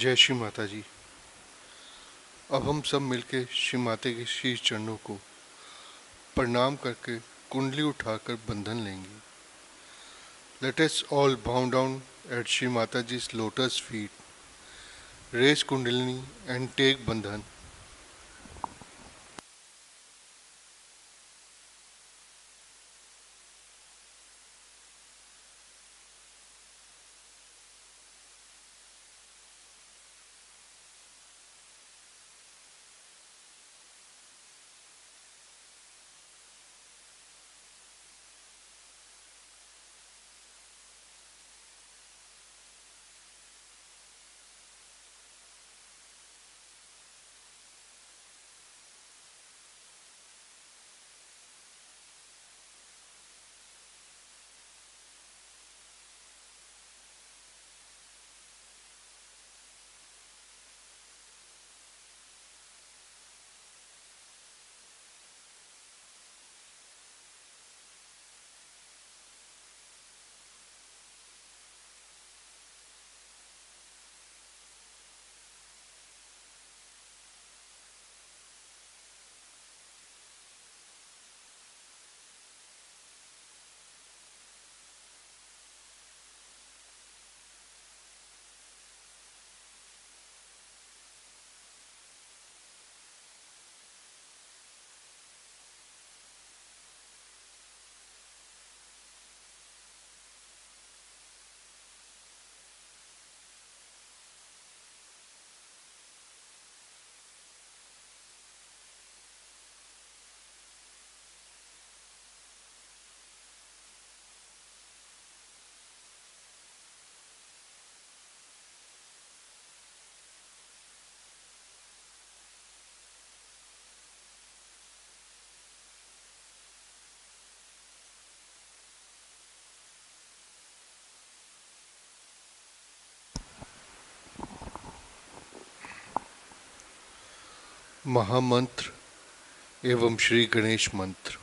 जय श्री माता जी। अब हम सब मिलके श्री माता के शीश चरणों को प्रणाम करके कुंडली उठाकर बंधन लेंगे। Let us all bow down at Shri Mata ji's lotus feet, raise Kundalini and take bandhan. महामंत्र एवं श्री गणेश मंत्र।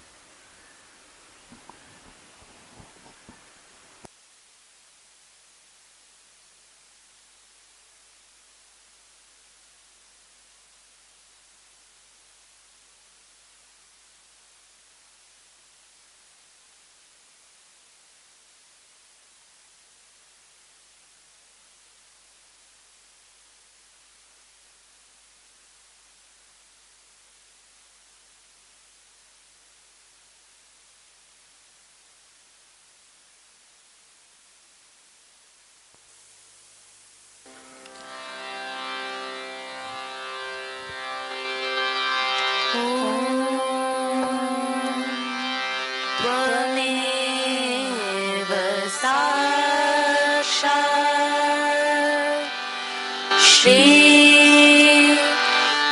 श्री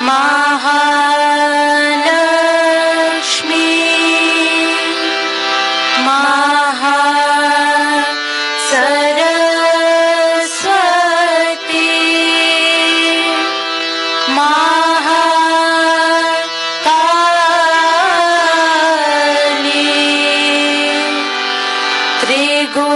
महालक्ष्मी महासरस्वती महाकाली त्रिगुणात्मिका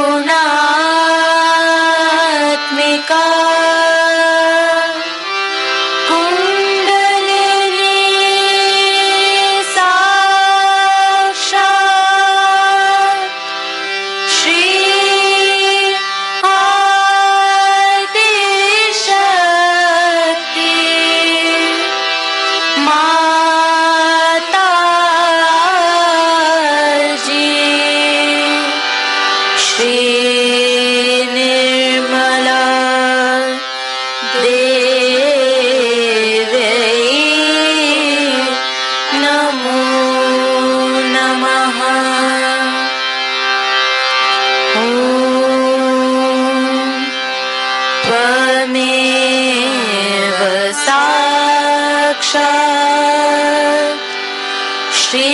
श्री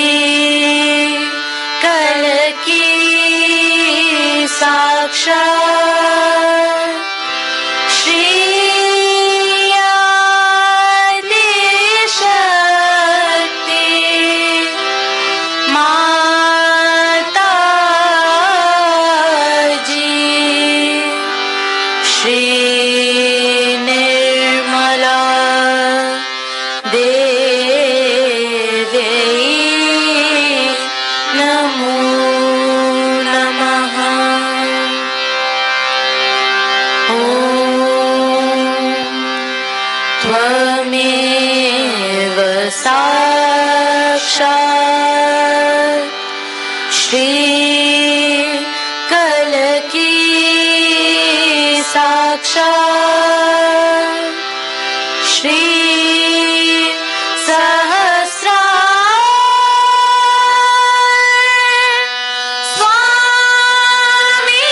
कल की साक्षात श्री आदिशक्ति माता जी श्री निर्मल साक्षात् श्री कल की साक्षात् श्री सहस्रार स्वामिनी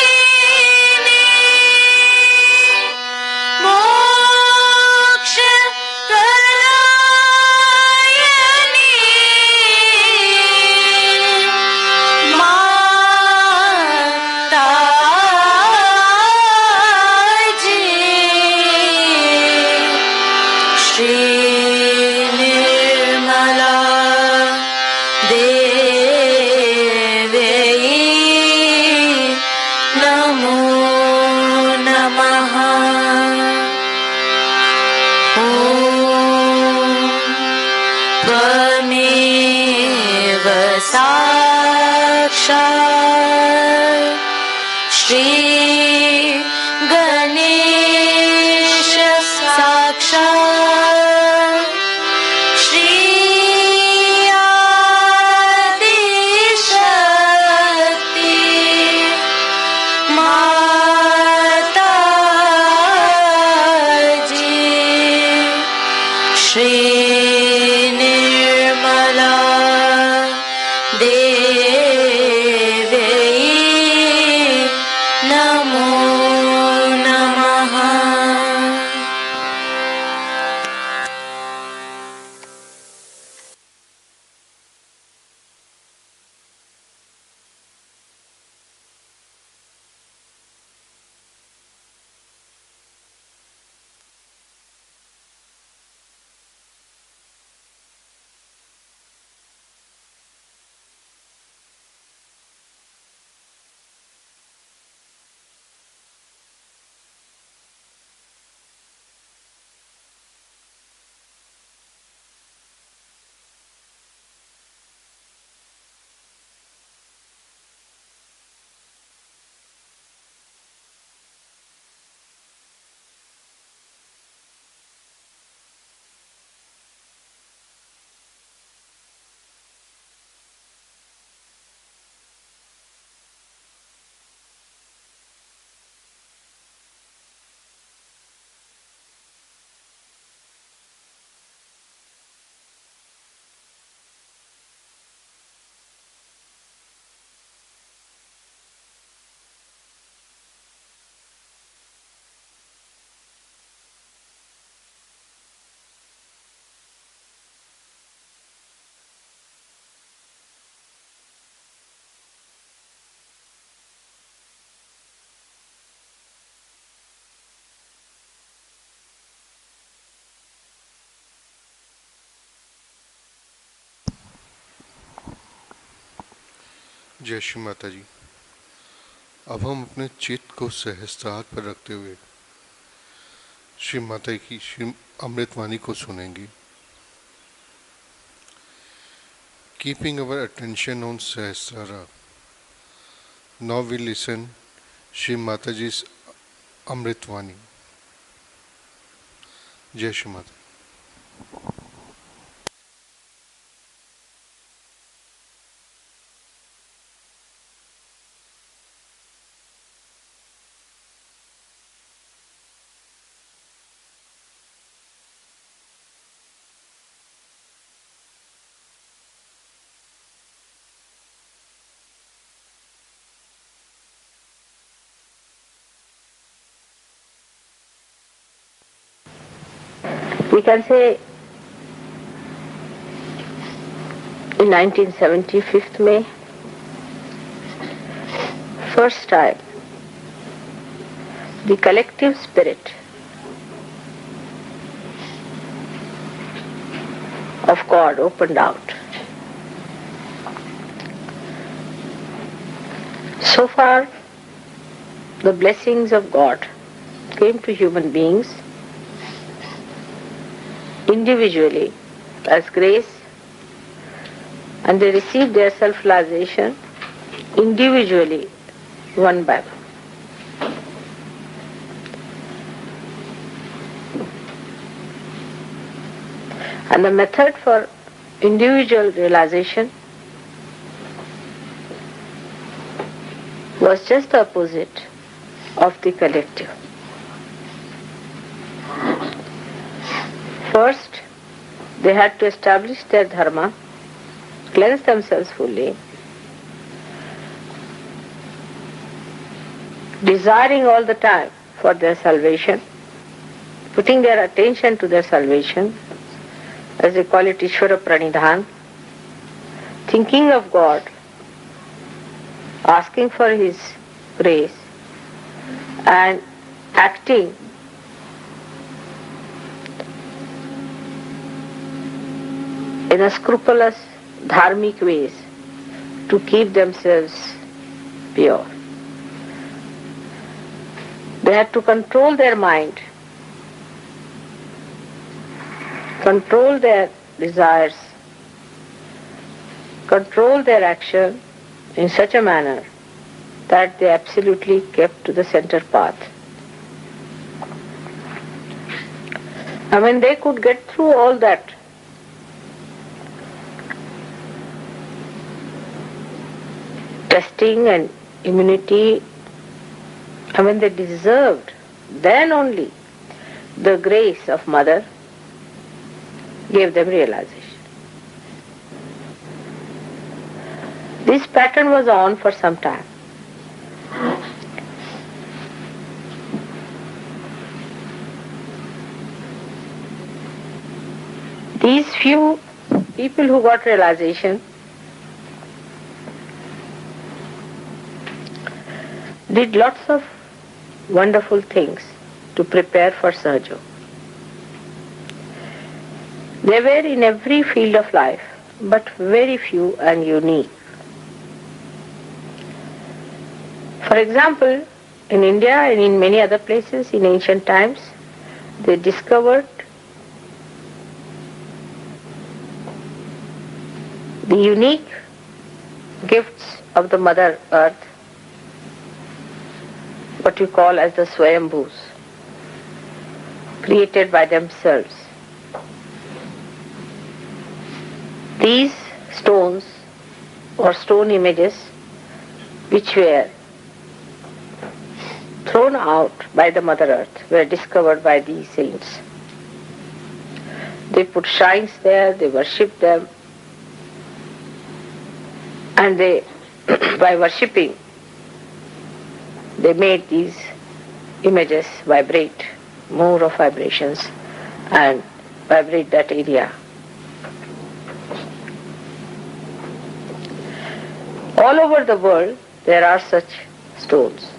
मोक्ष प्रदायिनी माताजी श्री निर्मला देवी नमो नमः। ॐ त्वमेव साक्षात् श्री गणेश साक्षात् श्री आदिशक्ति माताजी श्री निर्मला देवी नमो नमः। जय श्री माता जी। अब हम अपने चित्त को सहस्त्रार पर रखते हुए श्री माता की श्री अमृतवाणी को सुनेंगे। Keeping our attention on Sahasrara, now we listen Shri Mata ji अमृतवाणी। जय Shri Mata. We can say in 1970, 5th May, first time, the collective spirit of God opened out. So far, the blessings of God came to human beings individually as grace, and they received their self-realization individually, one by one. And the method for individual realization was just the opposite of the collective. First, they had to establish their dharma, cleanse themselves fully, desiring all the time for their salvation, putting their attention to their salvation, as they call it Ishvara Pranidhan, thinking of God, asking for His grace, and acting in a scrupulous dharmic ways to keep themselves pure. They had to control their mind, control their desires, control their action in such a manner that they absolutely kept to the center path. I mean, they could get through all that testing and immunity. I mean, they deserved then only the grace of Mother gave them realization. This pattern was on for some time. These few people who got realization did lots of wonderful things to prepare for Sahaja. They were in every field of life, but very few and unique. For example, in India and in many other places in ancient times, they discovered the unique gifts of the Mother Earth, what you call as the Swayambhus, created by themselves. These stones or stone images which were thrown out by the Mother Earth were discovered by these saints. They put shrines there, they worshipped them, and they, by worshipping, they made these images vibrate, more of vibrations, and vibrate that area. All over the world there are such stones,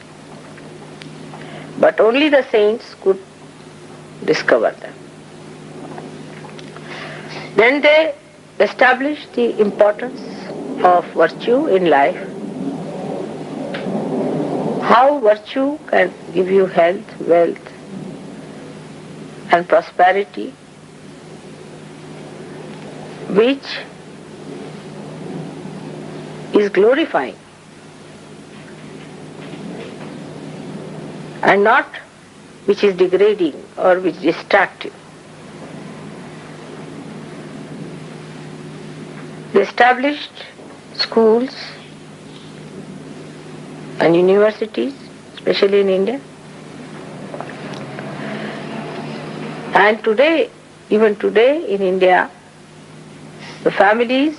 but only the saints could discover them. Then they established the importance of virtue in life, how virtue can give you health, wealth, and prosperity, which is glorifying and not which is degrading or which is destructive. They established schools and universities, especially in India. And today, even today in India, the families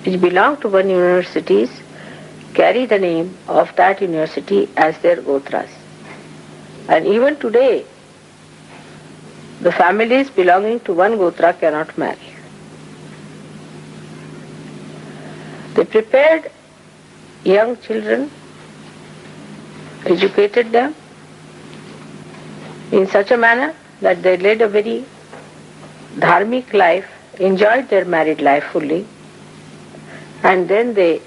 which belong to one universities carry the name of that university as their gotras. And even today, the families belonging to one gotra cannot marry. They prepared young children, educated them in such a manner that they led a very dharmic life, enjoyed their married life fully, and then they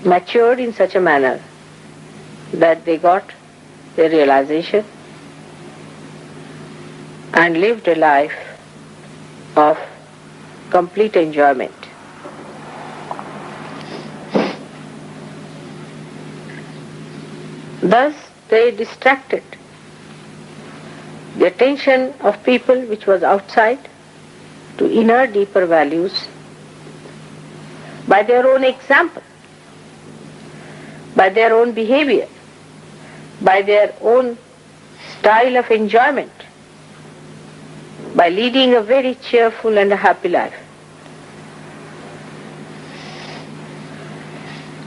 matured in such a manner that they got their realization and lived a life of complete enjoyment. Thus they distracted the attention of people which was outside to inner deeper values by their own example, by their own behavior, by their own style of enjoyment, by leading a very cheerful and a happy life.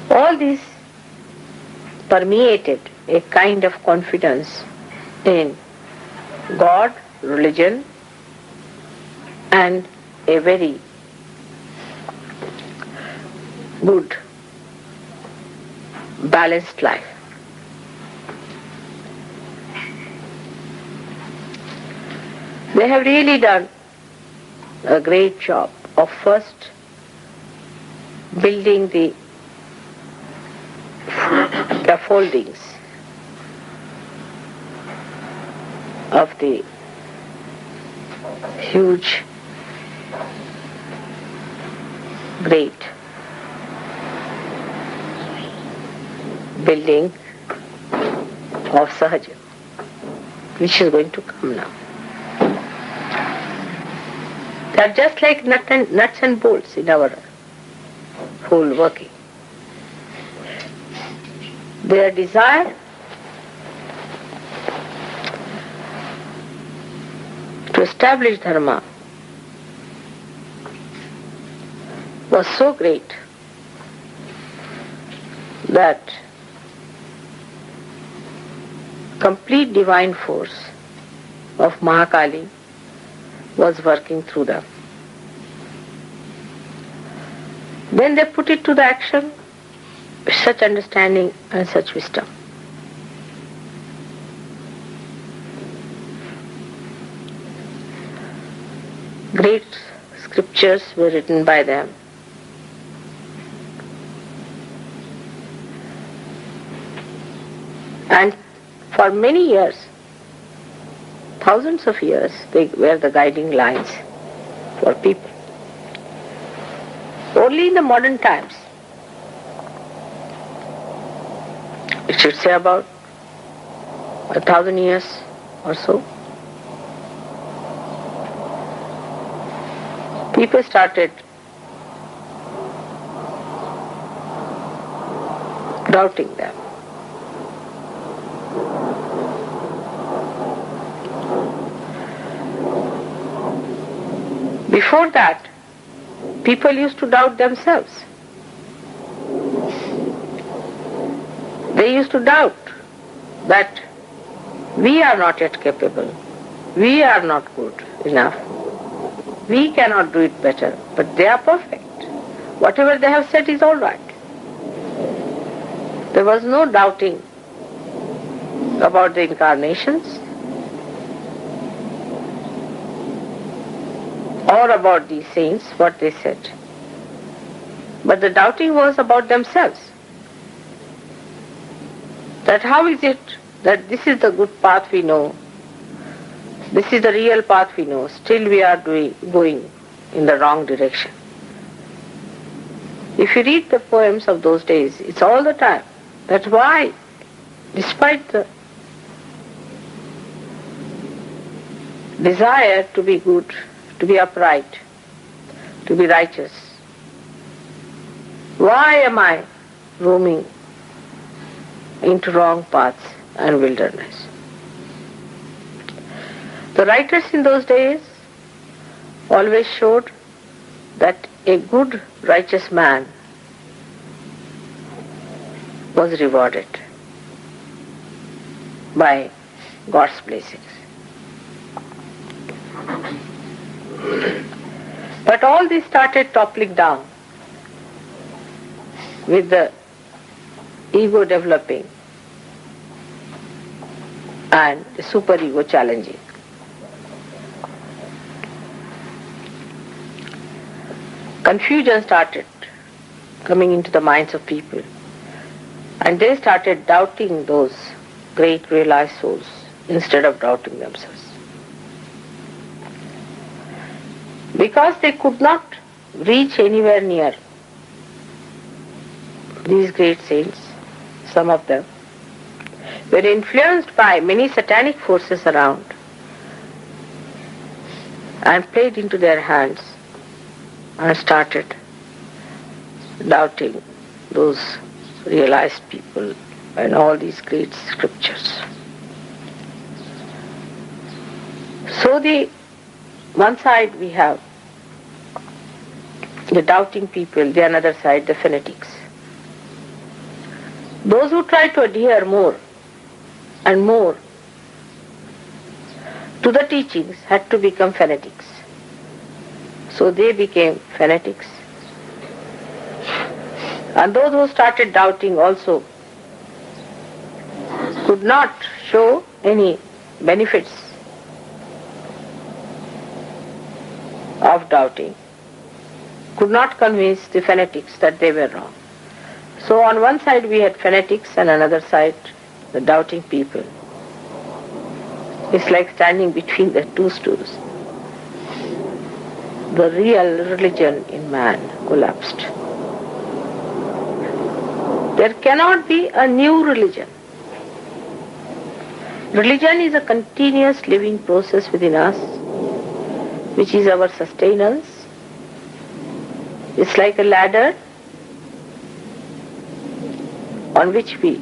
All this permeated a kind of confidence in God, religion, and a very good, balanced life. They have really done a great job of first building the scaffoldings of the huge, great building of Sahaja, which is going to come now. They are just like nuts and bolts in our whole working. Their desire to establish dharma was so great that complete divine force of Mahakali was working through them. Then they put it to the action with such understanding and such wisdom. Great scriptures were written by them. And for many years, thousands of years, they were the guiding lines for people. Only in the modern times, it should say about 1,000 years or so, people started doubting them. Before that, people used to doubt themselves. They used to doubt that we are not yet capable, we are not good enough, we cannot do it better, but they are perfect. Whatever they have said is all right. There was no doubting about the incarnations or about these saints, what they said. But the doubting was about themselves. That how is it that this is the good path we know, this is the real path we know, still we are going in the wrong direction. If you read the poems of those days, it's all the time. That's why, despite the desire to be good, to be upright, to be righteous, why am I roaming into wrong paths and wilderness? The writers in those days always showed that a good, righteous man was rewarded by God's blessings. But all this started toppling down with the ego developing and the superego challenging. Confusion started coming into the minds of people, and they started doubting those great realized souls instead of doubting themselves. Because they could not reach anywhere near these great saints, some of them were influenced by many satanic forces around, and played into their hands and started doubting those realized people and all these great scriptures. So one side we have the doubting people, the another side the fanatics. Those who try to adhere more and more to the teachings had to become fanatics. So they became fanatics. And those who started doubting also could not show any benefits of doubting, could not convince the fanatics that they were wrong. So on one side we had fanatics and another side the doubting people. It's like standing between the two stools. The real religion in man collapsed. There cannot be a new religion. Religion is a continuous living process within us, which is our sustenance. It's like a ladder on which we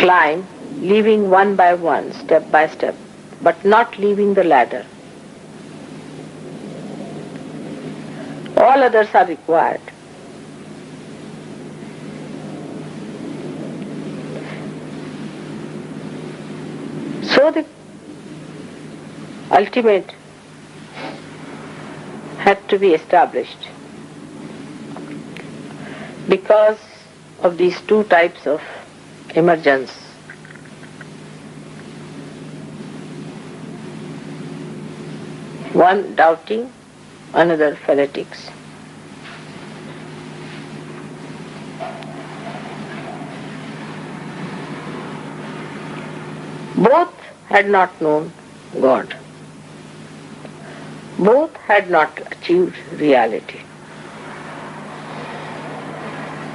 climb, leaving one by one, step by step, but not leaving the ladder. All others are required. So the ultimate had to be established because of these two types of emergence. One doubting, another fanatics. Both had not known God. Both had not achieved reality.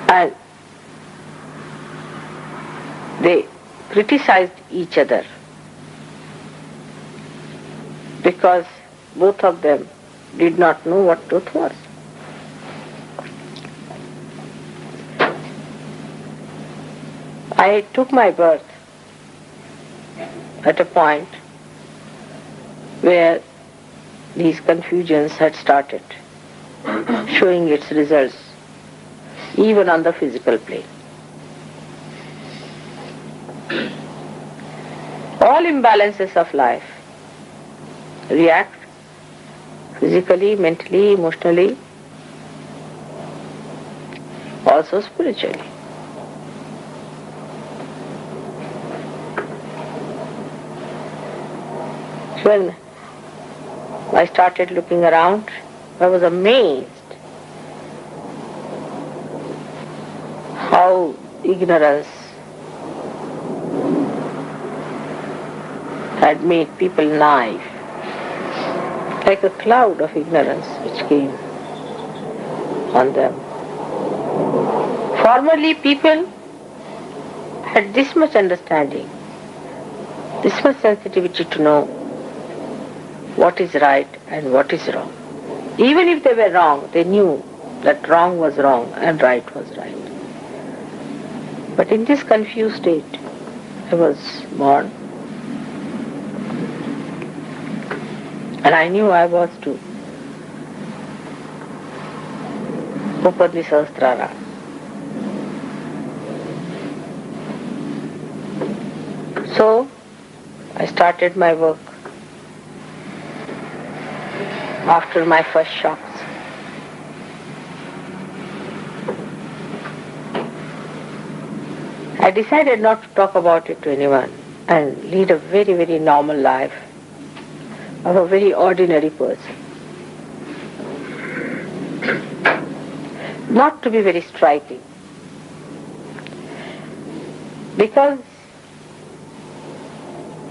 And they criticized each other because both of them did not know what truth was. I took my birth at a point where these confusions had started showing its results even on the physical plane. All imbalances of life react physically, mentally, emotionally, also spiritually. When I started looking around, I was amazed how ignorance had made people naive, like a cloud of ignorance which came on them. Formerly people had this much understanding, this much sensitivity to know what is right and what is wrong. Even if they were wrong, they knew that wrong was wrong and right was right. But in this confused state, I was born. And I knew I was to open the Sahasrara. So I started my work after my first shocks. I decided not to talk about it to anyone and lead a very, very normal life of a very ordinary person. Not to be very striking. Because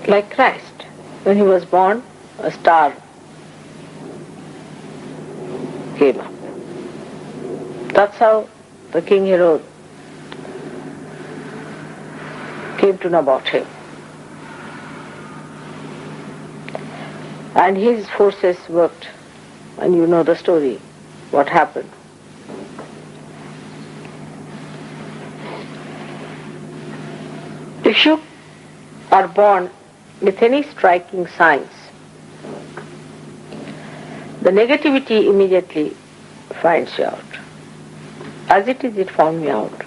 like Christ, when he was born, a star came up. That's how the King Herod came to know about him. And his forces worked, and you know the story, what happened. If you are born with any striking signs, the negativity immediately finds you out. As it is, it found me out.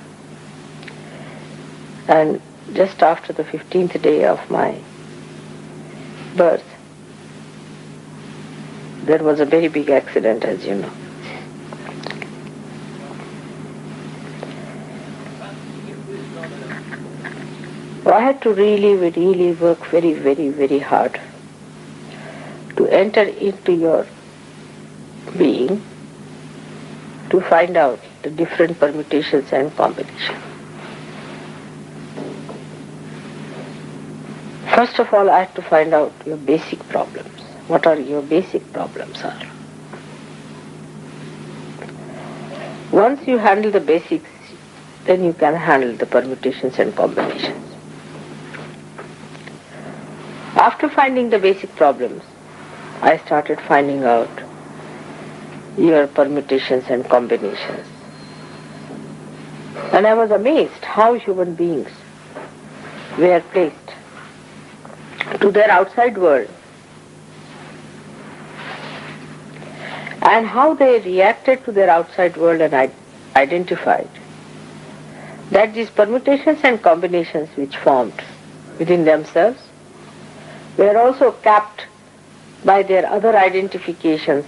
And just after the 15th day of my birth, there was a very big accident, as you know. So I had to really work very hard to enter into your being, to find out the different permutations and combinations. First of all, I had to find out your basic problems. What are your basic problems are. Once you handle the basics, then you can handle the permutations and combinations. After finding the basic problems, I started finding out your permutations and combinations. And I was amazed how human beings were placed to their outside world and how they reacted to their outside world, and identified that these permutations and combinations which formed within themselves were also capped by their other identifications,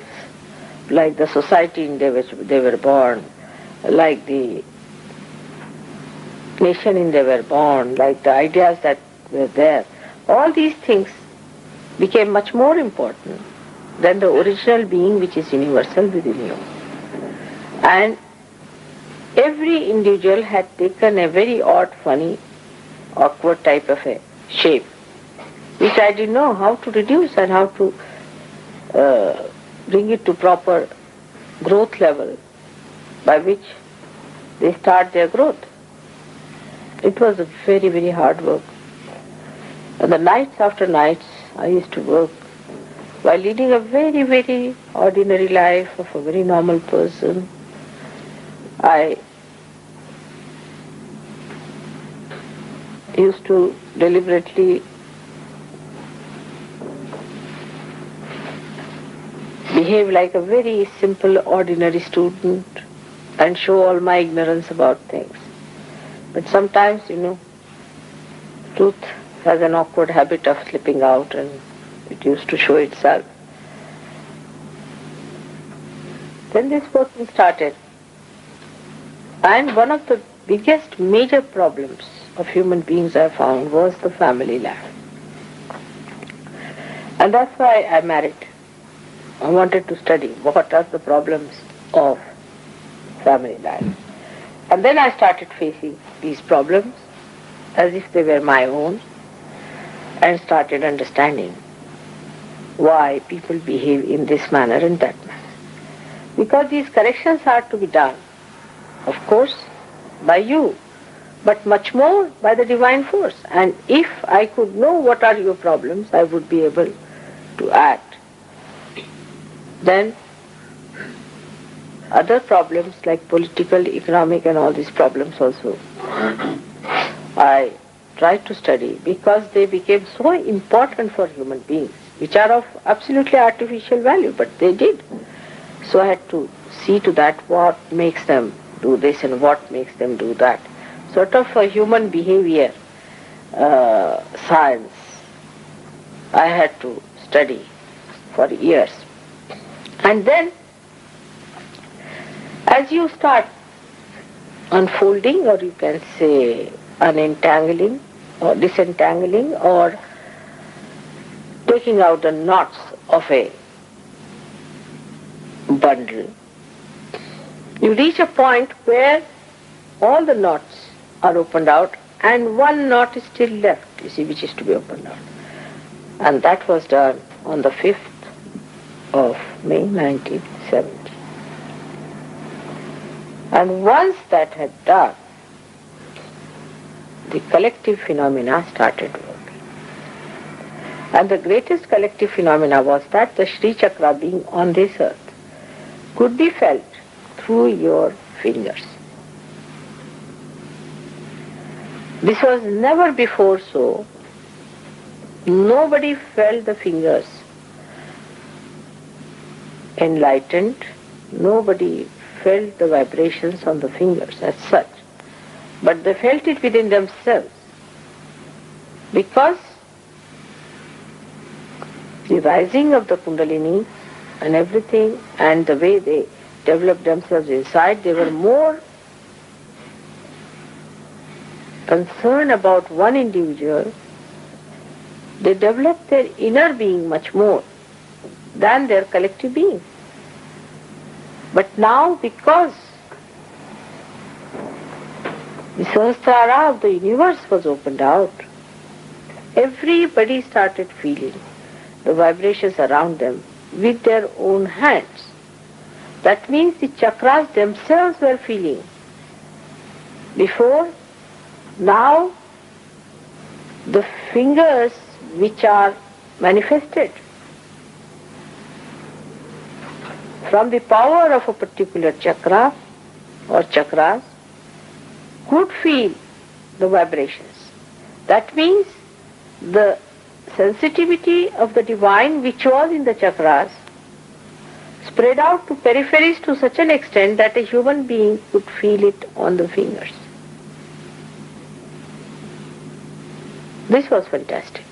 like the society in which they were born, like the nation in they were born, like the ideas that were there. All these things became much more important than the original being which is universal within you. And every individual had taken a very odd, funny, awkward type of a shape, which I didn't know how to reduce and how to bring it to proper growth level by which they start their growth. It was a very hard work. And the nights after nights I used to work while leading a very ordinary life of a very normal person. I used to deliberately behave like a very simple ordinary student and show all my ignorance about things. But sometimes, truth has an awkward habit of slipping out, and it used to show itself. Then this working started, and one of the biggest major problems of human beings I found was the family life. And that's why I married. I wanted to study what are the problems of family life. And then I started facing these problems as if they were my own, and started understanding why people behave in this manner and that manner. Because these corrections are to be done, of course, by you, but much more by the divine force. And if I could know what are your problems, I would be able to act. Then other problems like political, economic and all these problems also, I tried to study because they became so important for human beings, which are of absolutely artificial value, but they did. So I had to see to that what makes them do this and what makes them do that. Sort of a human behavior science I had to study for years. And then as you start unfolding, or you can say unentangling or disentangling or taking out the knots of a bundle, you reach a point where all the knots are opened out and one knot is still left, you see, which is to be opened out. And that was done on the 5th of May 1970. And once that had done, the collective phenomena started working. And the greatest collective phenomena was that the Shri Chakra being on this earth could be felt through your fingers. This was never before so. Nobody felt the fingers enlightened. Nobody felt the vibrations on the fingers as such. But they felt it within themselves. Because the rising of the Kundalini and everything and the way they developed themselves inside, they were more concerned about one individual. They developed their inner being much more than their collective being. But now, because the Sahasrara of the universe was opened out, everybody started feeling the vibrations around them with their own hands. That means the chakras themselves were feeling. Before, now, the fingers which are manifested from the power of a particular chakra or chakras could feel the vibrations. That means the sensitivity of the divine which was in the chakras spread out to peripheries to such an extent that a human being could feel it on the fingers. This was fantastic.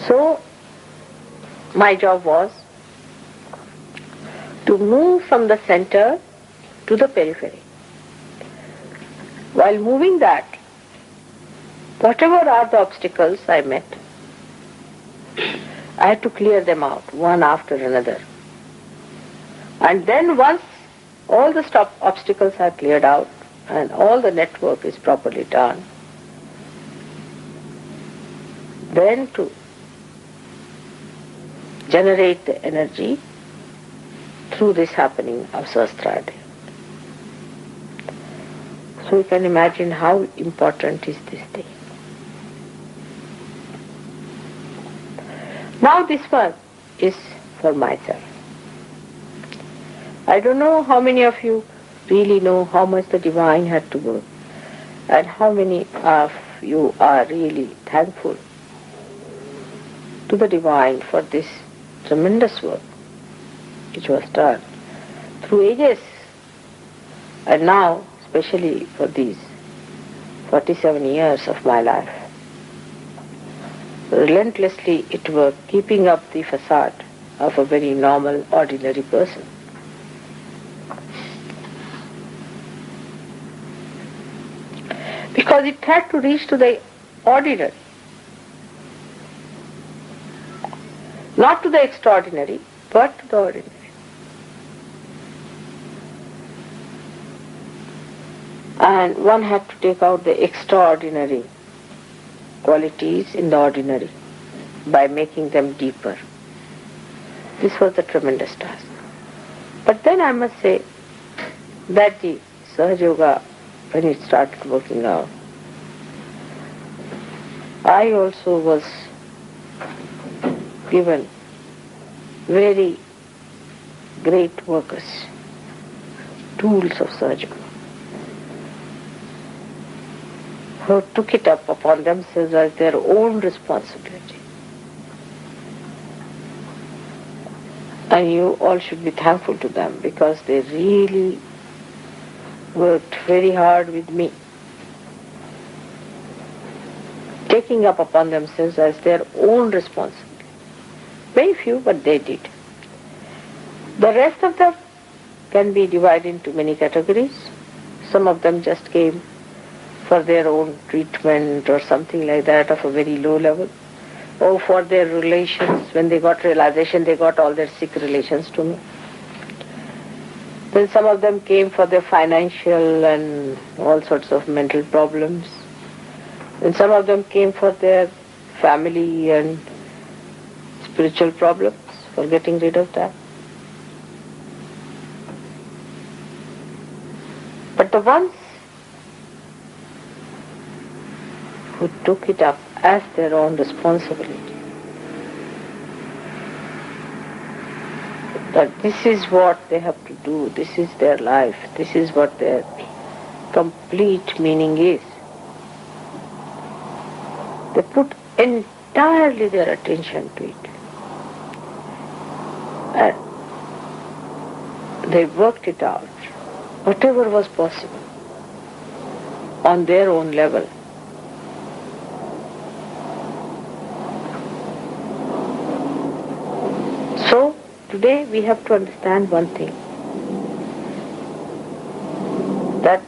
So, my job was to move from the center to the periphery. While moving that, whatever are the obstacles I met, I had to clear them out, one after another. And then once all the obstacles are cleared out and all the network is properly done, then to generate the energy through this happening of Sahasrara. So you can imagine how important is this thing. Now this one is for myself. I don't know how many of you really know how much the divine had to work and how many of you are really thankful to the divine for this tremendous work which was done through ages, and now especially for these 47 years of my life. Relentlessly it worked, keeping up the facade of a very normal, ordinary person. Because it had to reach to the ordinary, not to the extraordinary, but to the ordinary. And one had to take out the extraordinary qualities in the ordinary by making them deeper. This was the tremendous task. But then I must say that the Sahaja Yoga, when it started working out, I also was given very great workers, tools of Sahaja Yoga, who took it up upon themselves as their own responsibility. And you all should be thankful to them because they really worked very hard with me, taking up upon themselves as their own responsibility. Very few, but they did. The rest of them can be divided into many categories. Some of them just came for their own treatment or something like that of a very low level, or for their relations. When they got realization, they got all their sick relations to me. Then some of them came for their financial and all sorts of mental problems. And some of them came for their family and spiritual problems, for getting rid of that. But the ones who took it up as their own responsibility. That this is what they have to do, this is their life, this is what their complete meaning is. They put entirely their attention to it. And they worked it out, whatever was possible, on their own level. So, today we have to understand one thing, that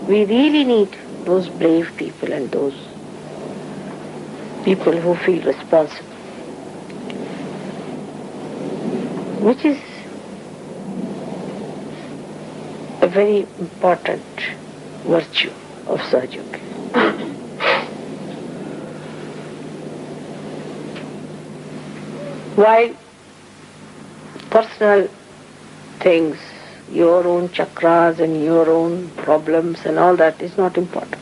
we really need those brave people and those people who feel responsible, which is a very important virtue of Sahaja. While personal things, your own chakras and your own problems and all that is not important.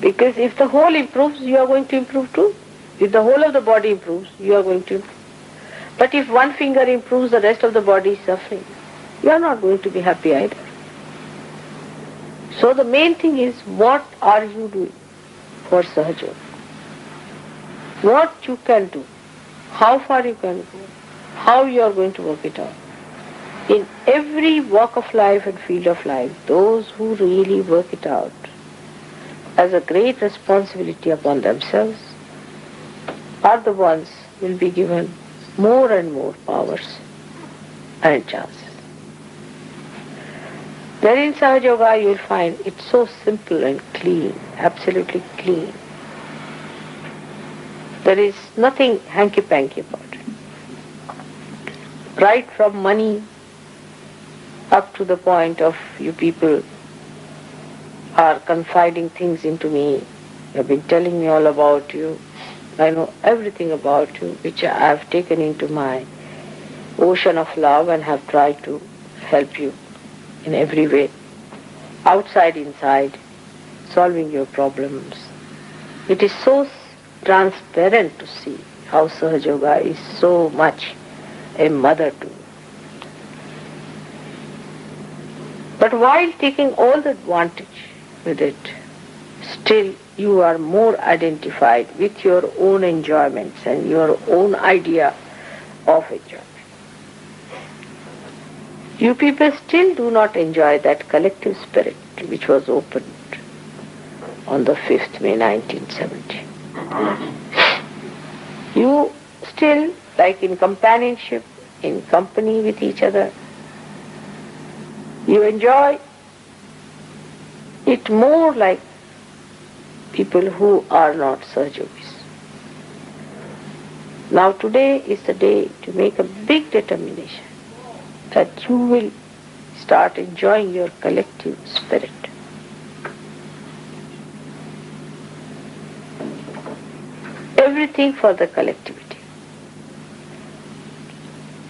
Because if the whole improves, you are going to improve too. If the whole of the body improves, you are going to improve. But if one finger improves, the rest of the body is suffering, you are not going to be happy either. So the main thing is, what are you doing for Sahaja? What you can do, how far you can go, how you are going to work it out. In every walk of life and field of life, those who really work it out as a great responsibility upon themselves are the ones who will be given more and more powers and chances. There in Sahaja Yoga you will find it's so simple and clean, absolutely clean. There is nothing hanky-panky about it. Right from money up to the point of you people are confiding things into me. You have been telling me all about you. I know everything about you, which I have taken into my ocean of love and have tried to help you in every way, outside, inside, solving your problems. It is so transparent to see how Sahaja Yoga is so much a mother to me. But while taking all the advantage with it, still you are more identified with your own enjoyments and your own idea of enjoyment. You people still do not enjoy that collective spirit which was opened on the 5th May 1970. You still, like in companionship, in company with each other, you enjoy it more like people who are not Sahajogis. Now today is the day to make a big determination that you will start enjoying your collective spirit. Everything for the collectivity.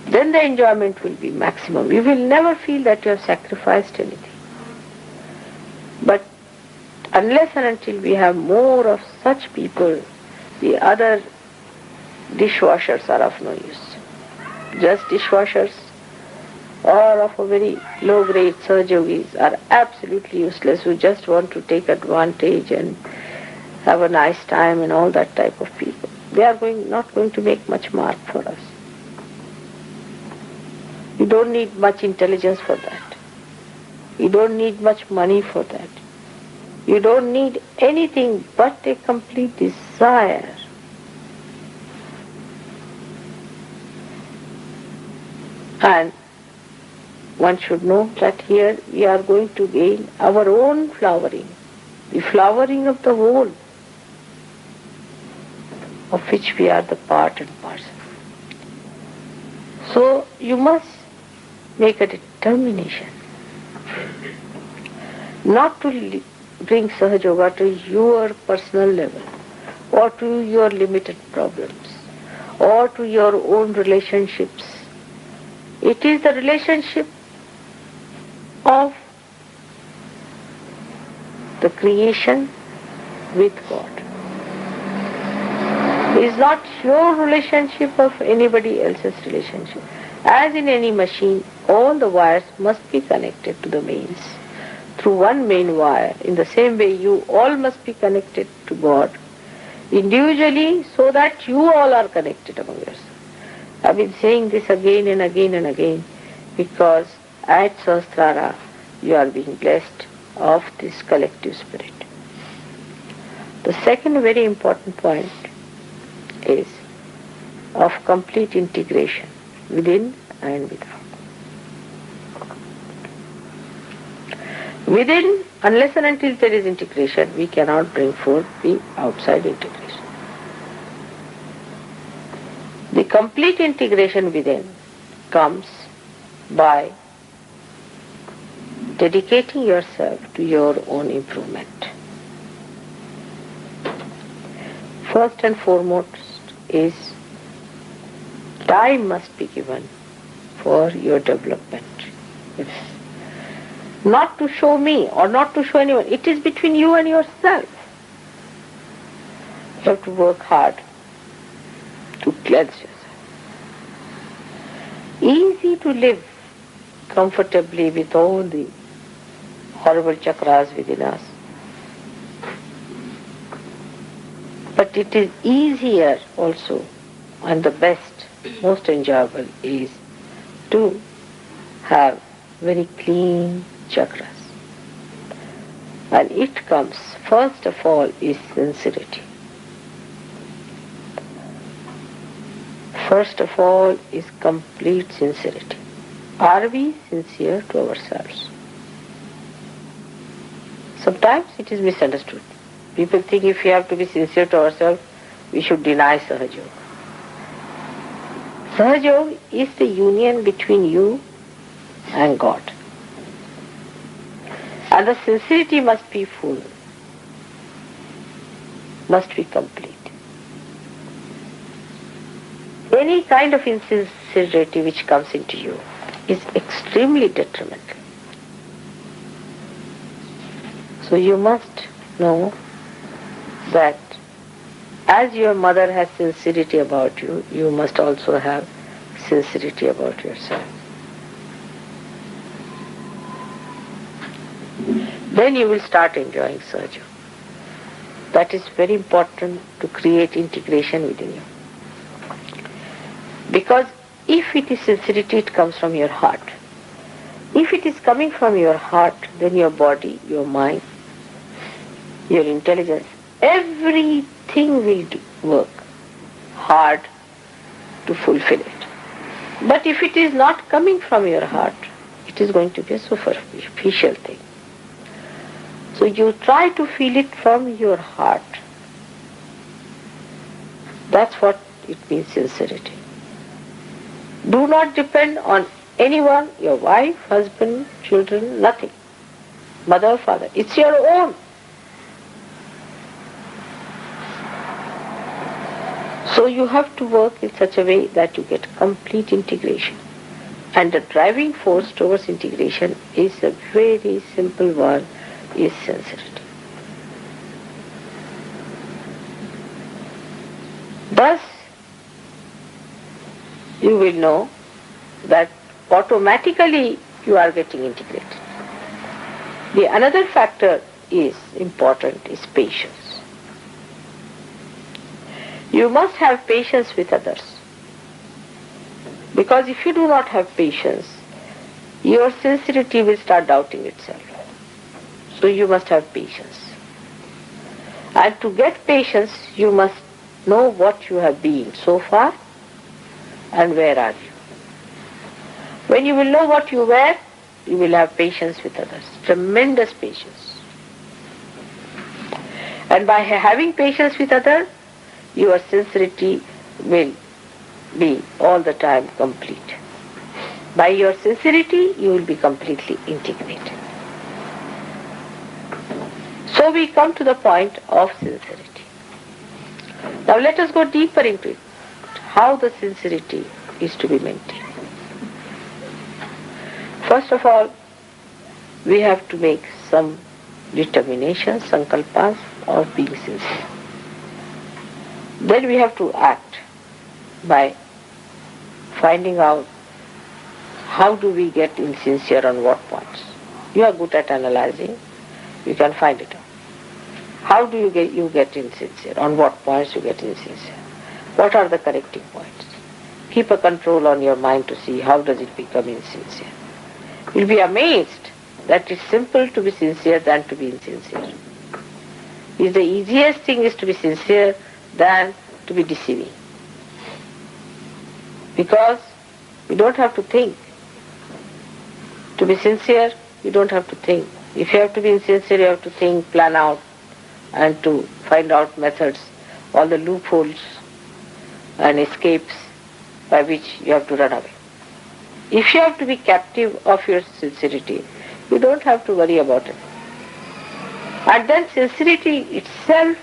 Then the enjoyment will be maximum. You will never feel that you have sacrificed anything. But unless and until we have more of such people, the other dishwashers are of no use. Just dishwashers or of a very low-grade Sahajogis are absolutely useless, who just want to take advantage and have a nice time and all that type of people. They are not going to make much mark for us. You don't need much intelligence for that. You don't need much money for that. You don't need anything but a complete desire. And one should know that here we are going to gain our own flowering, the flowering of the whole, of which we are the part and parcel. So you must make a determination not to bring Sahaja Yoga to your personal level or to your limited problems or to your own relationships. It is the relationship of the creation with God. It is not your relationship of anybody else's relationship. As in any machine, all the wires must be connected to the mains through one main wire. In the same way, you all must be connected to God individually, so that you all are connected among yourselves. I've been saying this again and again and again, because at Sahasrara you are being blessed of this collective spirit. The second very important point is of complete integration within and without. Within, unless and until there is integration, we cannot bring forth the outside integration. The complete integration within comes by dedicating yourself to your own improvement. First and foremost is time must be given for your development. It's not to show me or not to show anyone. It is between you and yourself. You have to work hard to cleanse yourself. Easy to live comfortably with all the horrible chakras within us. But it is easier also, and the best, most enjoyable is to have very clean chakras. And it comes, first of all, is sincerity. First of all is complete sincerity. Are we sincere to ourselves? Sometimes it is misunderstood. People think if we have to be sincere to ourselves, we should deny Sahaja Yoga. Sahaja Yoga is the union between you and God. And the sincerity must be full, must be complete. Any kind of insincerity which comes into you is extremely detrimental. So you must know that as your mother has sincerity about you, you must also have sincerity about yourself. Then you will start enjoying Sahaja. That is very important to create integration within you. Because if it is sincerity, it comes from your heart. If it is coming from your heart, then your body, your mind, your intelligence, everything will work hard to fulfill it. But if it is not coming from your heart, it is going to be a superficial thing. So you try to feel it from your heart. That's what it means, sincerity. Do not depend on anyone, your wife, husband, children, nothing. Mother, father. It's your own. So you have to work in such a way that you get complete integration. And the driving force towards integration is a very simple one, is sincerity. Thus, you will know that automatically you are getting integrated. The another factor is important is patience. You must have patience with others. Because if you do not have patience, your sincerity will start doubting itself. So you must have patience. And to get patience, you must know what you have been so far and where are you. When you will know what you were, you will have patience with others. Tremendous patience. And by having patience with others, your sincerity will be all the time complete. By your sincerity, you will be completely integrated. So we come to the point of sincerity. Now let us go deeper into it. How the sincerity is to be maintained. First of all, we have to make some determinations, sankalpas, of being sincere. Then we have to act by finding out how do we get insincere on what points. You are good at analyzing, you can find it out. How do you get insincere? On what points you get insincere? What are the correcting points? Keep a control on your mind to see how does it become insincere. You'll be amazed that it's simple to be sincere than to be insincere. It's the easiest thing is to be sincere than to be deceiving. Because you don't have to think. To be sincere, you don't have to think. If you have to be insincere, you have to think, plan out, and to find out methods, all the loopholes and escapes by which you have to run away. If you have to be captive of your sincerity, you don't have to worry about it. And then sincerity itself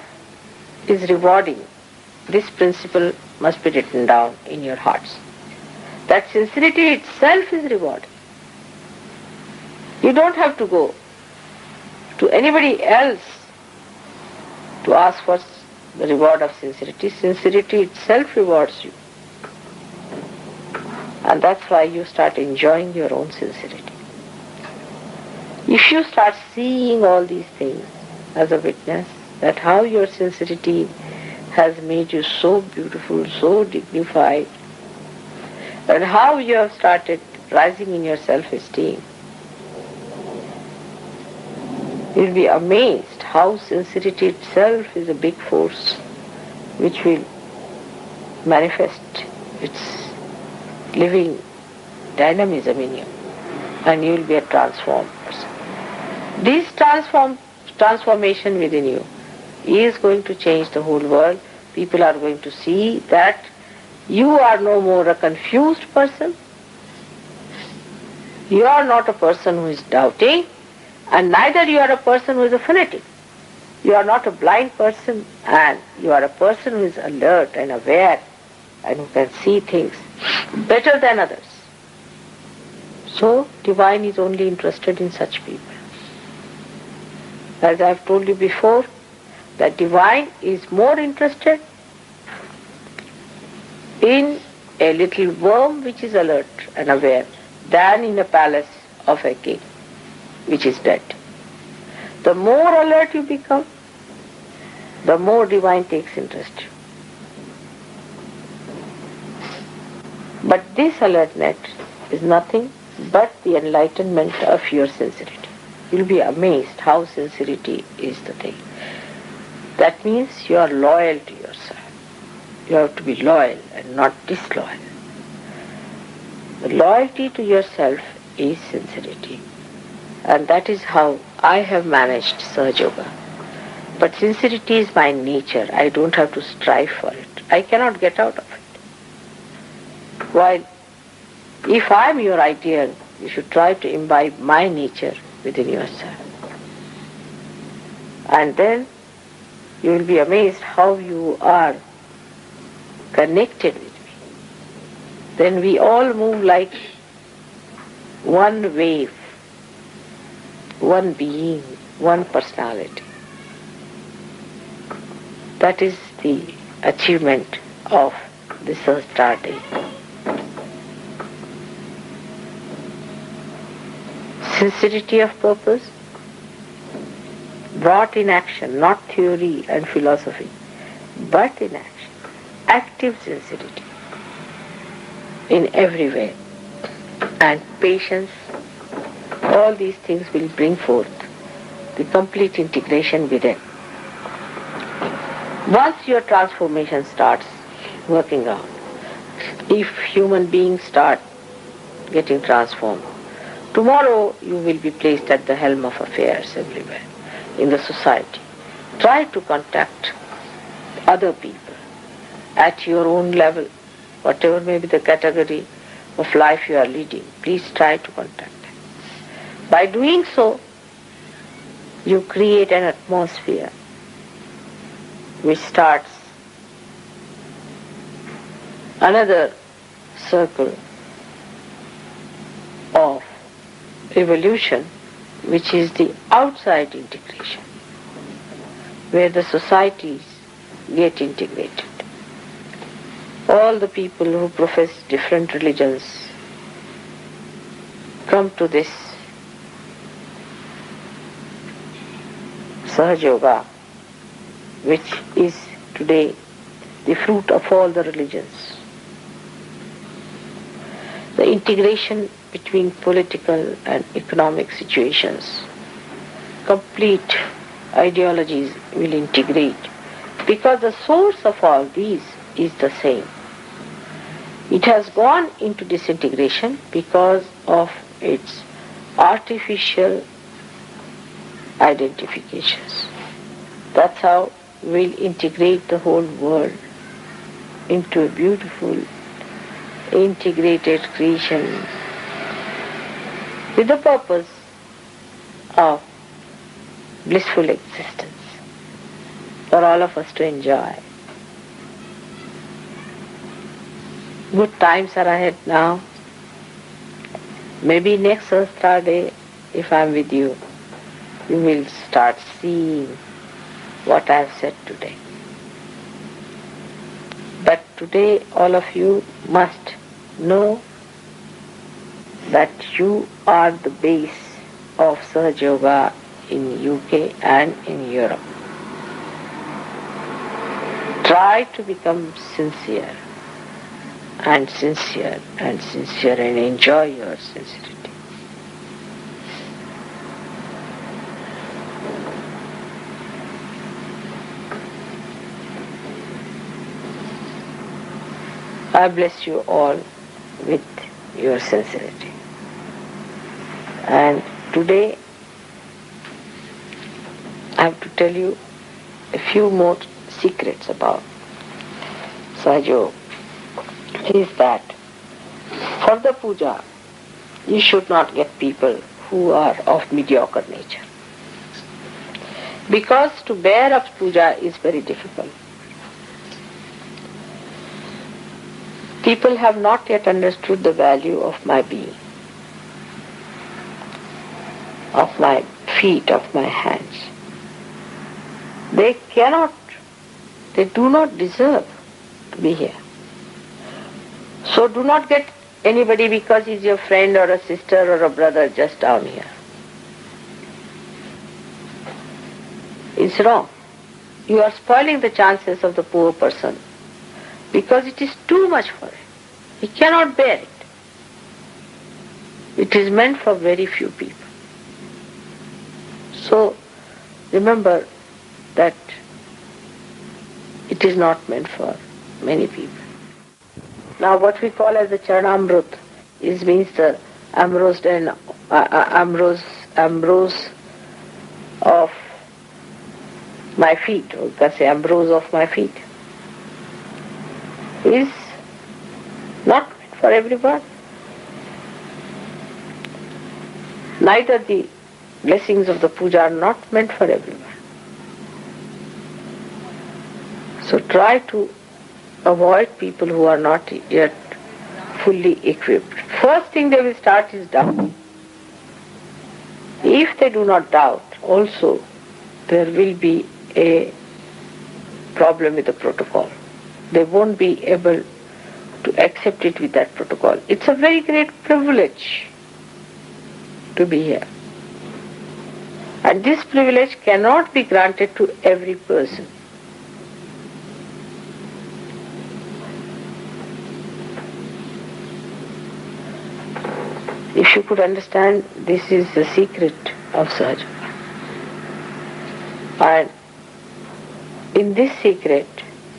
is rewarding. This principle must be written down in your hearts. That sincerity itself is rewarding. You don't have to go to anybody else to ask for the reward of sincerity. Sincerity itself rewards you. And that's why you start enjoying your own sincerity. If you start seeing all these things as a witness, that how your sincerity has made you so beautiful, so dignified, and how you have started rising in your self-esteem, you'll be amazed how sincerity itself is a big force which will manifest its living dynamism in you, and you will be a transformed person. This transformation within you is going to change the whole world. People are going to see that you are no more a confused person. You are not a person who is doubting, and neither you are a person who is a fanatic. You are not a blind person, and you are a person who is alert and aware and who can see things better than others. So, divine is only interested in such people. As I have told you before, that divine is more interested in a little worm which is alert and aware than in a palace of a king which is dead. The more alert you become, the more divine takes interest in you. But this alertness is nothing but the enlightenment of your sincerity. You'll be amazed how sincerity is the thing. That means you are loyal to yourself. You have to be loyal and not disloyal. The loyalty to yourself is sincerity. And that is how I have managed Sahaja Yoga. But sincerity is my nature. I don't have to strive for it. I cannot get out of it. While if I am your ideal, you should try to imbibe my nature within yourself. And then you will be amazed how you are connected with me. Then we all move like one wave, one being, one personality. That is the achievement of the Sahasrara day. Sincerity of purpose brought in action, not theory and philosophy, but in action. Active sincerity in every way. And patience, all these things will bring forth the complete integration within. Once your transformation starts working out, if human beings start getting transformed, tomorrow you will be placed at the helm of affairs everywhere in the society. Try to contact other people at your own level, whatever may be the category of life you are leading. Please try to contact them. By doing so, you create an atmosphere which starts another circle of evolution, which is the outside integration. where the societies get integrated. All the people who profess different religions come to this Sahaja Yoga, which is today the fruit of all the religions. The integration between political and economic situations, complete ideologies will integrate, because the source of all these is the same. It has gone into disintegration because of its artificial identifications. That's how we'll integrate the whole world into a beautiful integrated creation with the purpose of blissful existence for all of us to enjoy. Good times are ahead now. Maybe next Sahasrara day, if I'm with you, you will start seeing what I have said today. But today all of you must know that you are the base of Sahaja Yoga in UK and in Europe. Try to become sincere and sincere and sincere and enjoy your sincerity. I bless you all with your sincerity. And today I have to tell you a few more secrets about Sahaja Yoga. Is that for the puja you should not get people who are of mediocre nature, because to bear up puja is very difficult. People have not yet understood the value of my being, of my feet, of my hands. They do not deserve to be here. So do not get anybody because he's your friend or a sister or a brother just down here. It's wrong. You are spoiling the chances of the poor person because it is too much for him. He cannot bear it. It is meant for very few people. So remember that it is not meant for many people. Now what we call as the Charanamrut means the ambrose of my feet, or you can say ambrose of my feet, is not meant for everyone. Neither the blessings of the puja are not meant for everyone. So try to avoid people who are not yet fully equipped. First thing they will start is doubt. If they do not doubt, also there will be a problem with the protocol. They won't be able to accept it with that protocol. It's a very great privilege to be here. And this privilege cannot be granted to every person. If you could understand, this is the secret of Sahaja. And in this secret,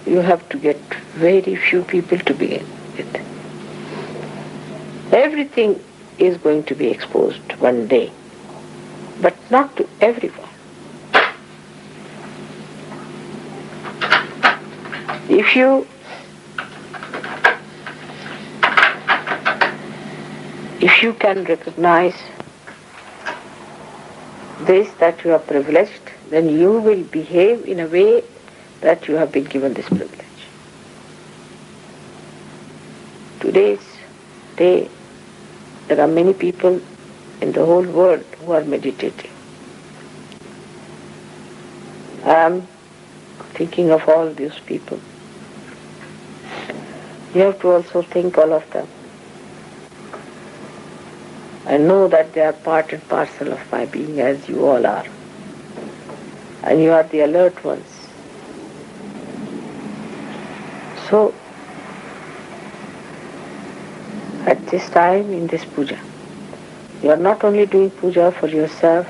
you have to get very few people to begin with. Everything is going to be exposed one day, but not to everyone. If you can recognize this, that you are privileged, then you will behave in a way that you have been given this privilege. Today's day, there are many people in the whole world who are meditating. I am thinking of all those people. You have to also think all of them. I know that they are part and parcel of my being, as you all are. And you are the alert ones. So, at this time in this puja, you are not only doing puja for yourself,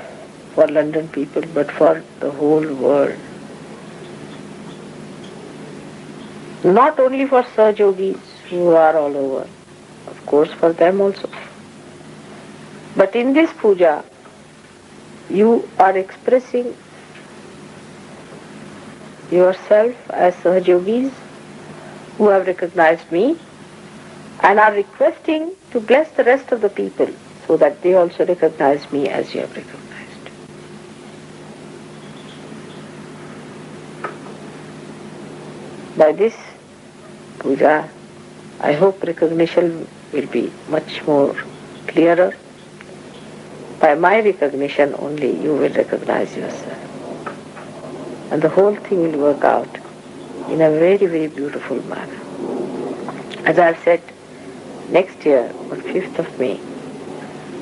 for London people, but for the whole world. Not only for Sahajogis who are all over, of course for them also. But in this puja, you are expressing yourself as Sahajogis who have recognized me and are requesting to bless the rest of the people so that they also recognize me as you have recognized. By this puja, I hope recognition will be much more clearer. By my recognition only you will recognize yourself. And the whole thing will work out in a very, very beautiful manner. As I have said, next year, on 5th of May,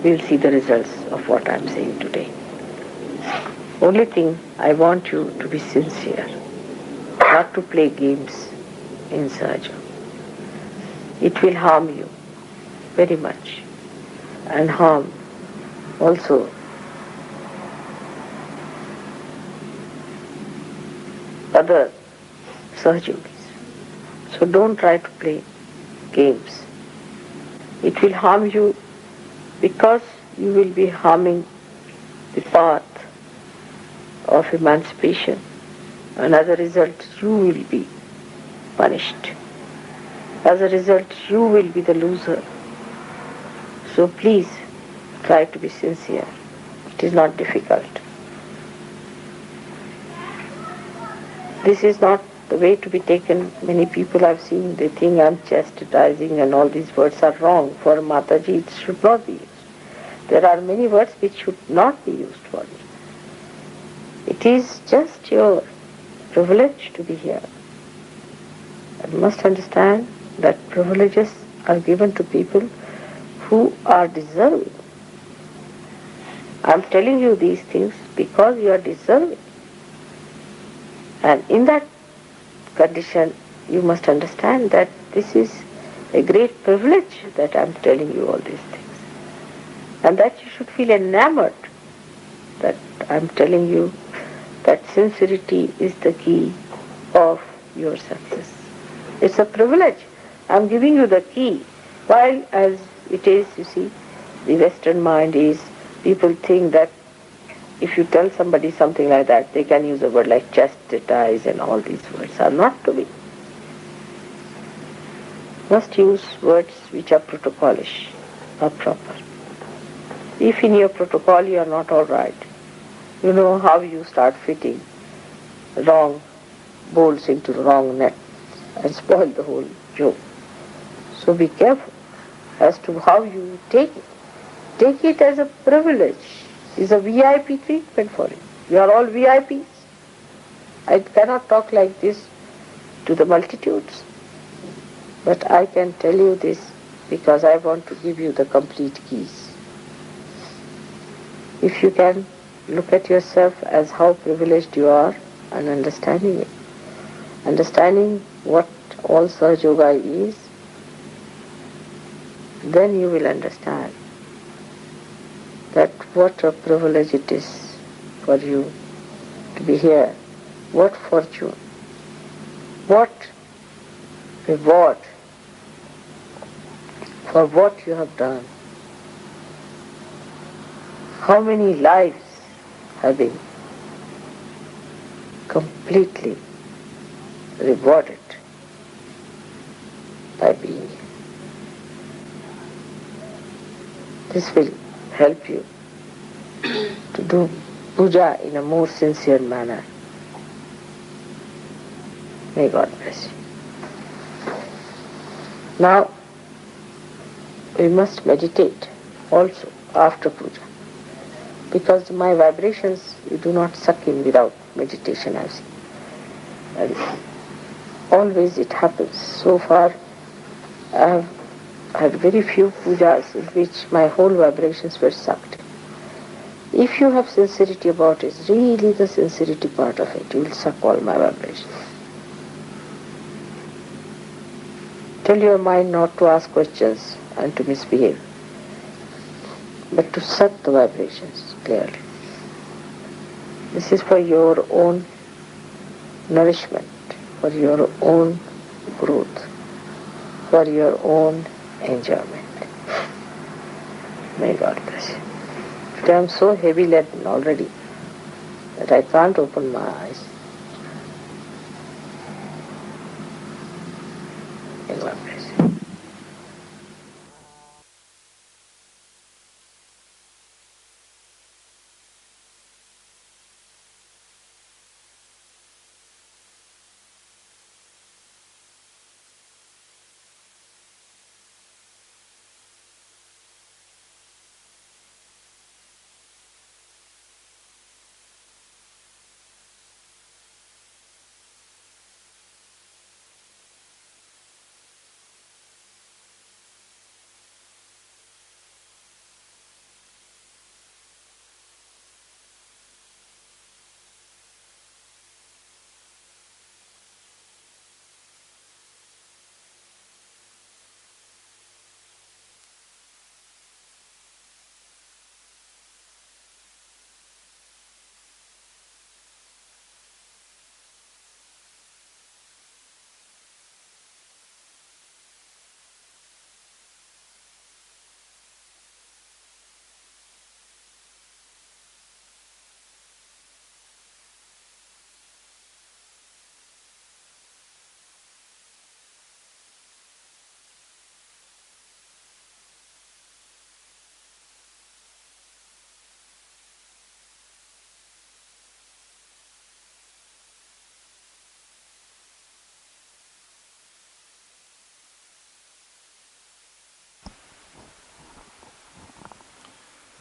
we will see the results of what I am saying today. Only thing, I want you to be sincere, not to play games in Sahaja. It will harm you very much and harm also other Sahajogis. So don't try to play games. It will harm you because you will be harming the path of emancipation, and as a result you will be punished. As a result you will be the loser. So please try to be sincere. It is not difficult. This is not the way to be taken. Many people I've seen, they think I'm chastising and all these words are wrong. For Mataji it should not be used. There are many words which should not be used for me. It is just your privilege to be here. You must understand that privileges are given to people who are deserving. I'm telling you these things because you are deserving. And in that condition, you must understand that this is a great privilege that I'm telling you all these things. And that you should feel enamored that I'm telling you that sincerity is the key of your success. It's a privilege. I'm giving you the key. While as it is, you see, the Western mind is, people think that if you tell somebody something like that, they can use a word like chastise and all these words are not to be. Must use words which are protocolish, or proper. If in your protocol you are not all right, you know how you start fitting wrong bolts into the wrong net and spoil the whole joke. So be careful as to how you take it. Take it as a privilege. It's a VIP treatment for you. You are all VIPs. I cannot talk like this to the multitudes. But I can tell you this because I want to give you the complete keys. If you can look at yourself as how privileged you are and understanding it, understanding what all Sahaja Yoga is, then you will understand that what a privilege it is for you to be here. What fortune, what reward for what you have done. How many lives have been completely rewarded by being here. This will help you to do puja in a more sincere manner. May God bless you. Now, we must meditate also after puja, because my vibrations you do not suck in without meditation, I've seen. And always it happens. So far I have had very few pujas in which my whole vibrations were sucked. If you have sincerity about it, really the sincerity part of it, you will suck all my vibrations. Tell your mind not to ask questions and to misbehave, but to suck the vibrations clearly. This is for your own nourishment, for your own growth, for your own enjoyment. May God bless you. But I am so heavy laden already that I can't open my eyes. May God bless you.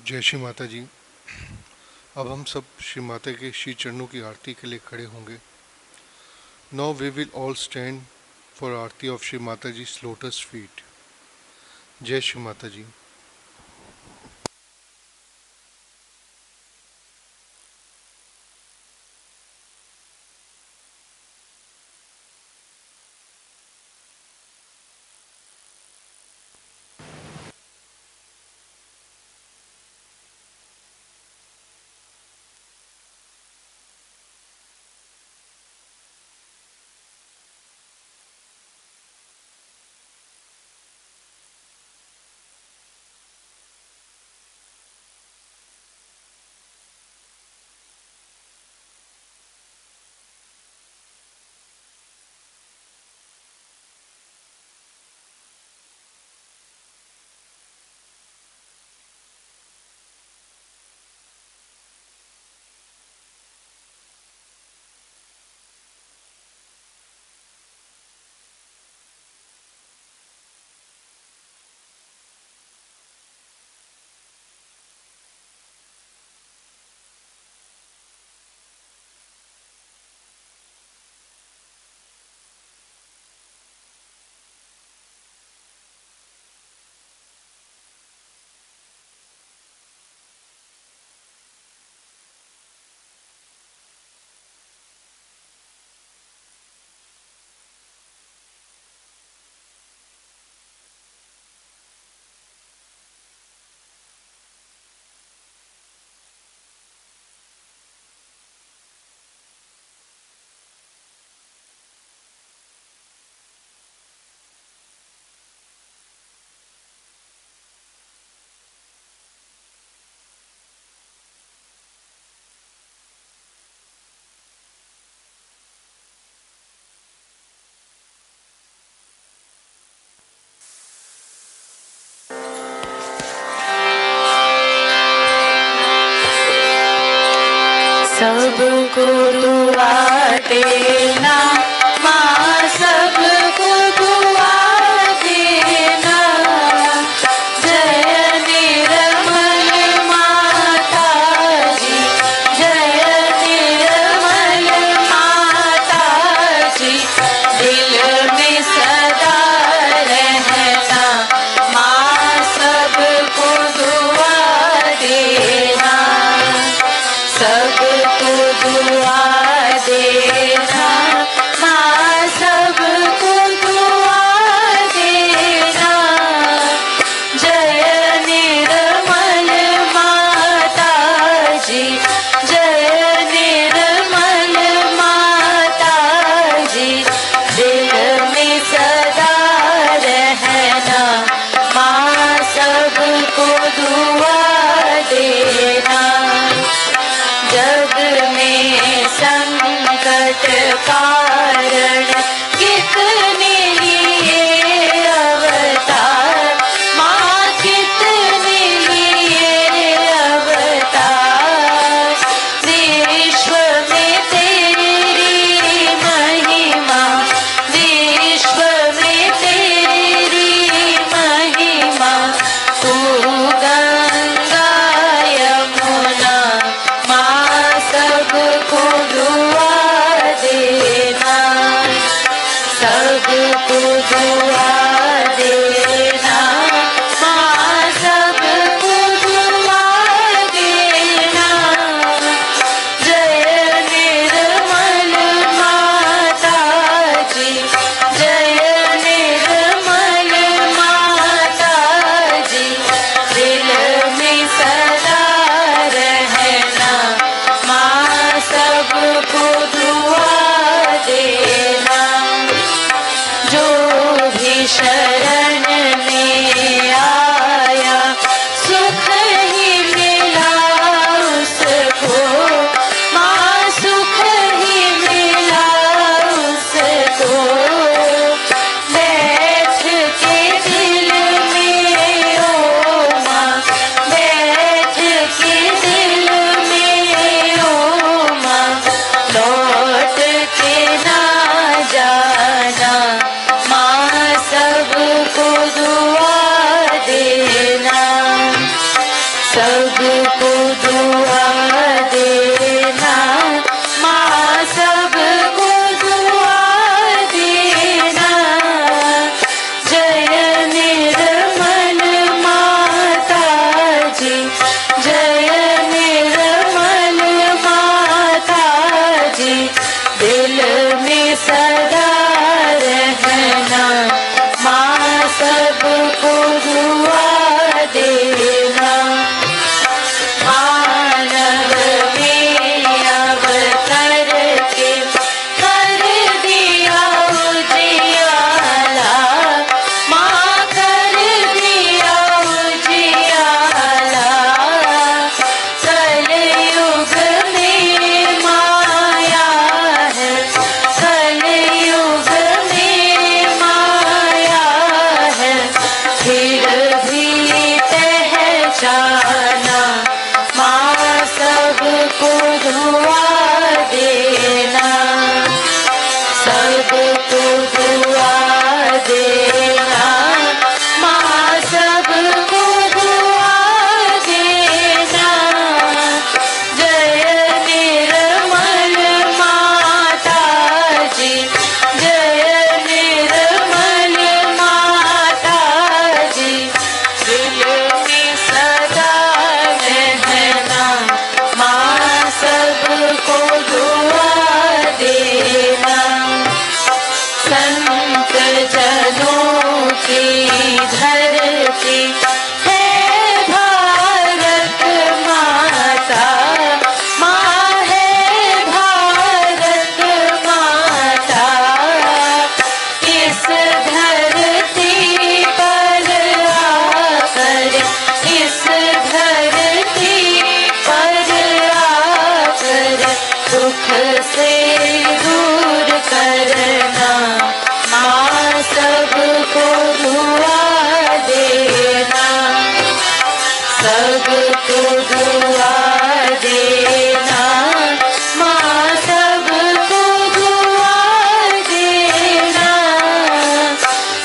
जय श्री माता जी। अब हम सब श्री माता के श्री चरणों की आरती के लिए खड़े होंगे। Now we will all stand for aarti of Shri Mata ji lotus feet. जय श्री माता जी। सबको दुआ देना माँ, सबको दुआ देना। जय निर्मल माता जी, जय निर्मल माता कारण कितने लिए अवतार, माँ कितने लिए अवतार। विश्व में तेरी महिमा, विश्व में तेरी महिमा। तू गंगा यमुना माँ सबको दुआ देना, सबको दुआ देना माँ सबको दुआ देना। जय निर्मल माता जी, जय निर्मल माता जी। दिल में सदा रहना माँ सबको दुआ देना। जो भी शरण में आया सुख ही मिला उसको, माँ सुख ही मिला उसको। बैठ के दिल में ओ माँ, बैठ के दिल में ओ माँ। लौट के ना जाना माँ सबको दुआ देना, सबको दुआ देना माँ सबको दुआ देना। जय निर्मल माता जी, जय निर्मल माता जी। दिल में सदा रहना माँ सबको दुआ देना। मानव में अवतर के कर दिया उजियाला, माँ कर दिया उजियाला। कलयुग में माया है, कलयुग में माया है। फिर भी पहचाना माँ सबको दुआ देना, सबको दुआ देना माँ सबको दुआ देना। जय निर्मल माता जी, जय निर्मल माता जी। दिल में सदा रहना माँ सबको दुआ देना। संत जनों की धरती है भारत माता, माँ है भारत माता। इस धरती पर आकर, इस धरती पर आकर दुख से दूर करना माँ सबको दुआ देना, सबको दुआ देना माँ सबको दुआ देना।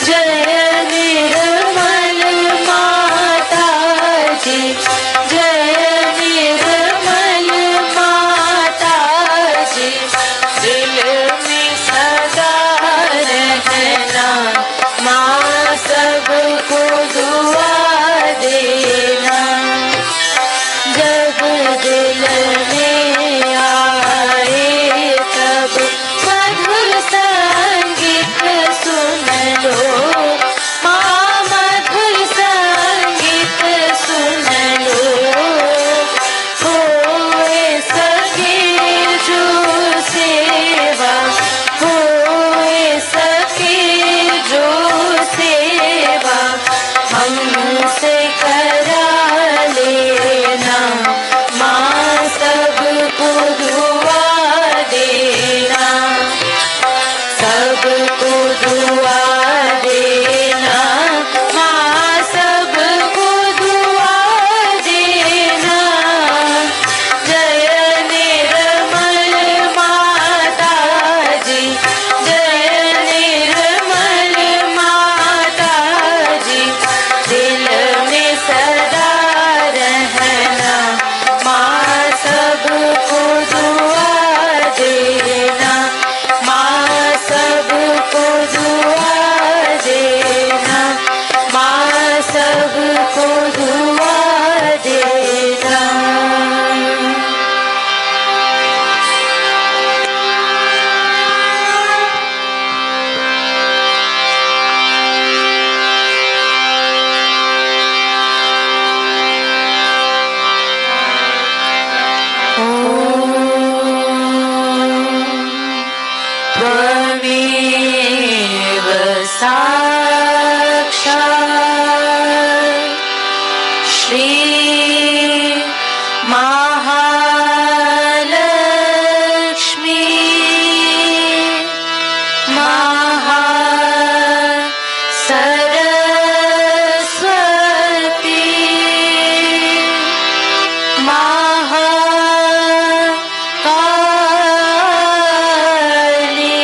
जय निर्मल माता जी, जय निर्मल माता जी। दिल में सदा रहना माँ सबको दुआ देना। जब दिल श्री महालक्ष्मी महासरस्वती महाकाली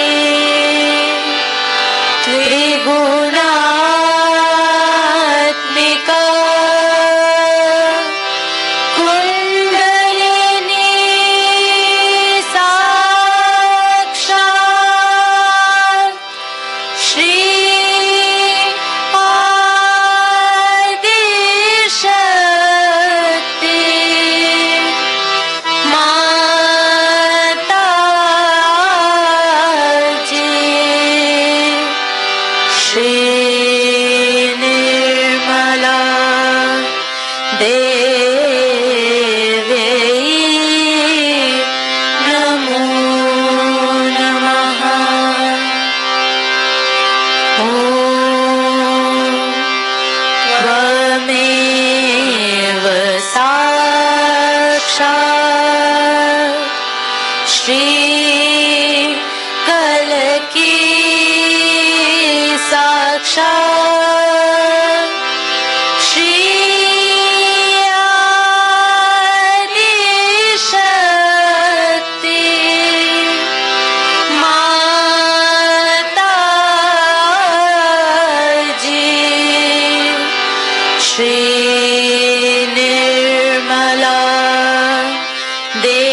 त्रिगुणात्मिका कुंडलिनी साक्षात् श्री आदिशक्ति माताजी श्री निर्मला देवी नमो नमः। ॐ त्वमेव साक्षात् श्री कलकी साक्षात् श्री आदिशक्ति माताजी श्री निर्मला देवी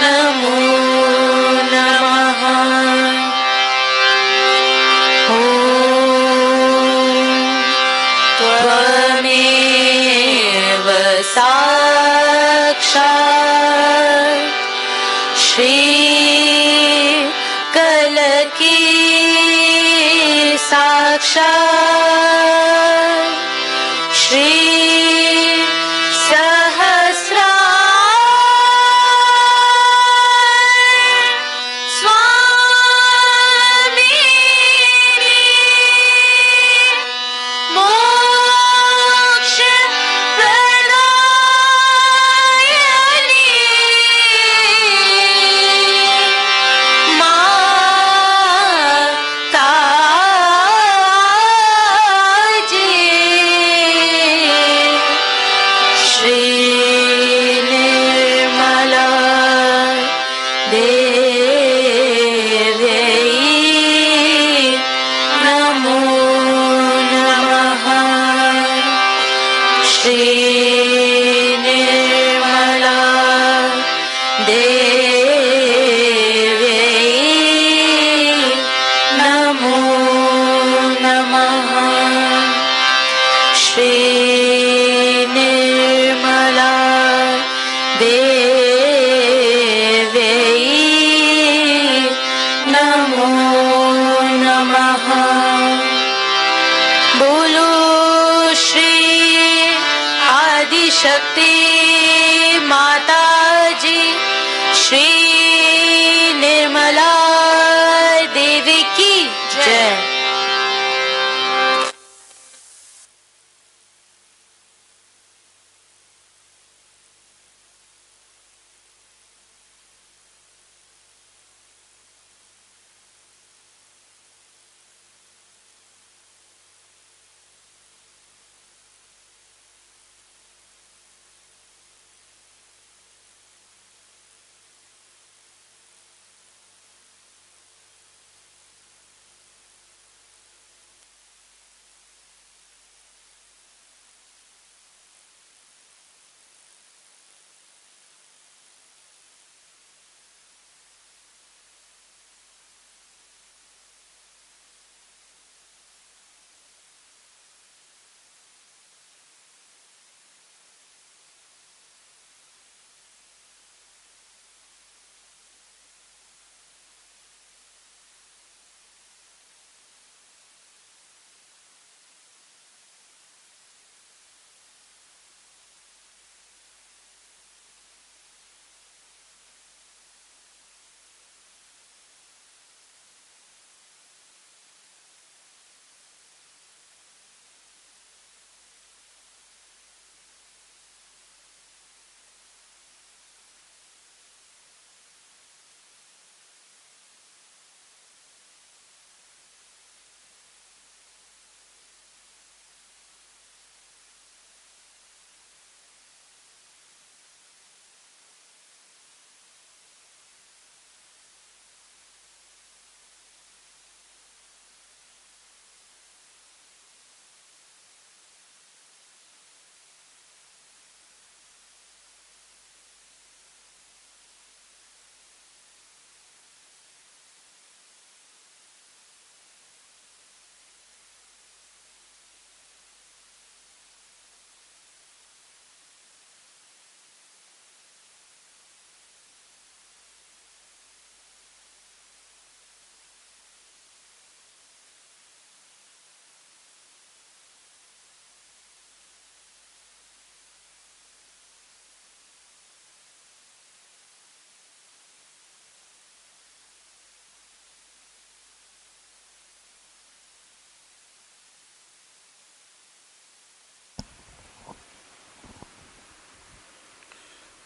नमो नमः। ॐ त्वमेव साक्षात् श्री कलकी साक्षात् श्री सहस्रार स्वामिनी मोक्ष प्रदायिनी माताजी श्री निर्मला देवी नमो नमः। श्री निर्मला देवी नमो नमः। श्री निर्मला देवी नमो नमः। बोलो श्री आदिशक्ति माताजी श्री निर्मला देवी की जय।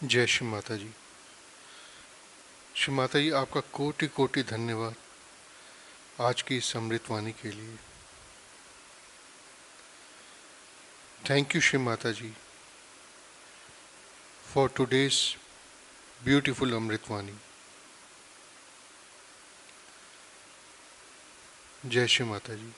जय श्री माता जी। श्री माता जी, आपका कोटि कोटि धन्यवाद आज की इस अमृतवाणी के लिए। Thank you Shri Mata ji for today's beautiful अमृतवाणी। जय श्री माता जी।